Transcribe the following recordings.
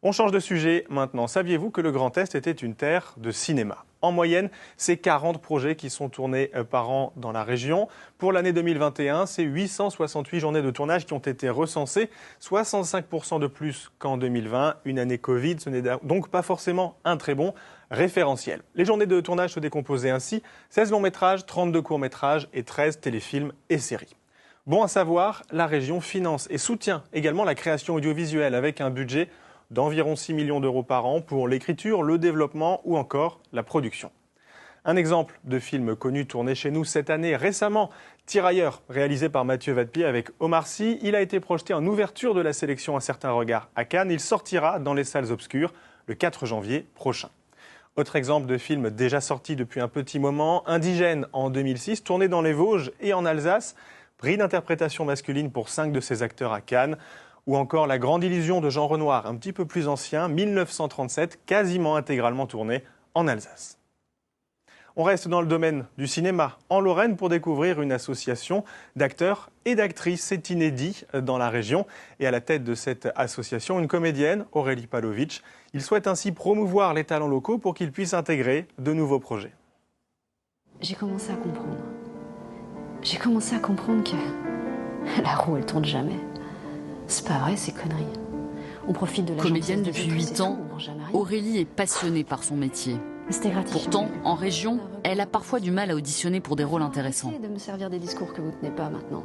On change de sujet maintenant. Saviez-vous que le Grand Est était une terre de cinéma ? En moyenne, c'est 40 projets qui sont tournés par an dans la région. Pour l'année 2021, c'est 868 journées de tournage qui ont été recensées, 65% de plus qu'en 2020. Une année Covid, ce n'est donc pas forcément un très bon référentiel. Les journées de tournage se décomposaient ainsi, 16 longs métrages, 32 courts métrages et 13 téléfilms et séries. Bon à savoir, la région finance et soutient également la création audiovisuelle avec un budget d'environ 6 millions d'euros par an pour l'écriture, le développement ou encore la production. Un exemple de film connu tourné chez nous cette année récemment, Tirailleurs, réalisé par Mathieu Vadepied avec Omar Sy. Il a été projeté en ouverture de la sélection Un certain regard à Cannes. Il sortira dans les salles obscures le 4 janvier prochain. Autre exemple de film déjà sorti depuis un petit moment, Indigène en 2006, tourné dans les Vosges et en Alsace. Prix d'interprétation masculine pour 5 de ses acteurs à Cannes. Ou encore La Grande Illusion de Jean Renoir, un petit peu plus ancien, 1937, quasiment intégralement tourné en Alsace. On reste dans le domaine du cinéma, en Lorraine, pour découvrir une association d'acteurs et d'actrices. C'est inédit dans la région. Et à la tête de cette association, une comédienne, Aurélie Pavlovitch. Il souhaite ainsi promouvoir les talents locaux pour qu'ils puissent intégrer de nouveaux projets. J'ai commencé à comprendre. J'ai commencé à comprendre que la roue, elle tourne jamais. C'est pas vrai, ces conneries. On profite de la comédienne depuis 8 ans, Aurélie est passionnée par son métier. Pourtant, en région, elle a parfois du mal à auditionner pour des rôles intéressants. De me servir des discours que vous tenez pas maintenant.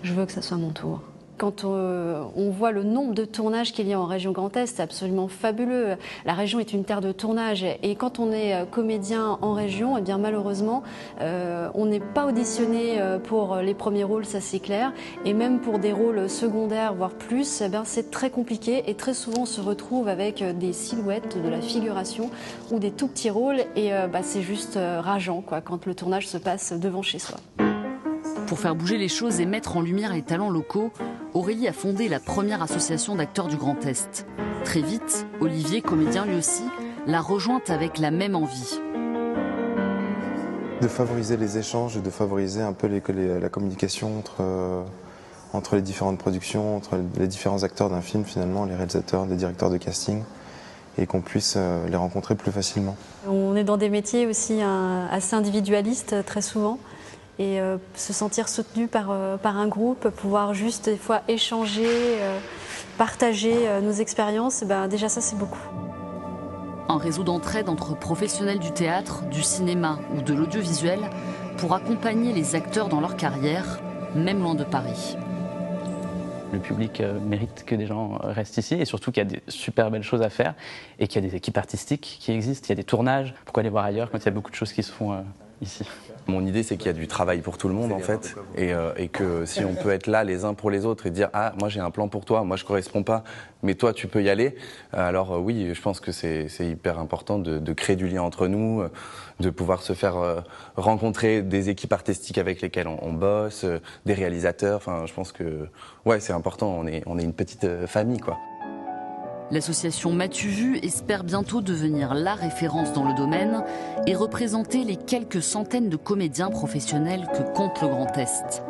Je veux que ça soit mon tour. Quand on voit le nombre de tournages qu'il y a en région Grand Est, c'est absolument fabuleux. La région est une terre de tournage et quand on est comédien en région, eh bien malheureusement, on n'est pas auditionné pour les premiers rôles, ça c'est clair. Et même pour des rôles secondaires, voire plus, eh bien, c'est très compliqué et très souvent on se retrouve avec des silhouettes, de la figuration ou des tout petits rôles et c'est juste rageant quoi, quand le tournage se passe devant chez soi. Pour faire bouger les choses et mettre en lumière les talents locaux, Aurélie a fondé la première association d'acteurs du Grand Est. Très vite, Olivier, comédien lui aussi, l'a rejointe avec la même envie. De favoriser les échanges, de favoriser un peu la communication entre les différentes productions, entre les différents acteurs d'un film finalement, les réalisateurs, les directeurs de casting, et qu'on puisse les rencontrer plus facilement. On est dans des métiers aussi assez individualistes très souvent. Et se sentir soutenu par un groupe, pouvoir juste des fois échanger, partager nos expériences, déjà ça c'est beaucoup. Un réseau d'entraide entre professionnels du théâtre, du cinéma ou de l'audiovisuel pour accompagner les acteurs dans leur carrière, même loin de Paris. Le public mérite que des gens restent ici et surtout qu'il y a des super belles choses à faire et qu'il y a des équipes artistiques qui existent, il y a des tournages. Pourquoi aller voir ailleurs quand il y a beaucoup de choses qui se font ici ? Mon idée, c'est qu'il y a du travail pour tout le monde en fait et que si on peut être là les uns pour les autres et dire « Ah, moi j'ai un plan pour toi, moi je corresponds pas, mais toi tu peux y aller », alors oui, je pense que c'est hyper important de créer du lien entre nous, de pouvoir se faire rencontrer des équipes artistiques avec lesquelles on bosse, des réalisateurs, enfin je pense que ouais, c'est important, on est une petite famille quoi. L'association M'as-tu vu espère bientôt devenir la référence dans le domaine et représenter les quelques centaines de comédiens professionnels que compte le Grand Est.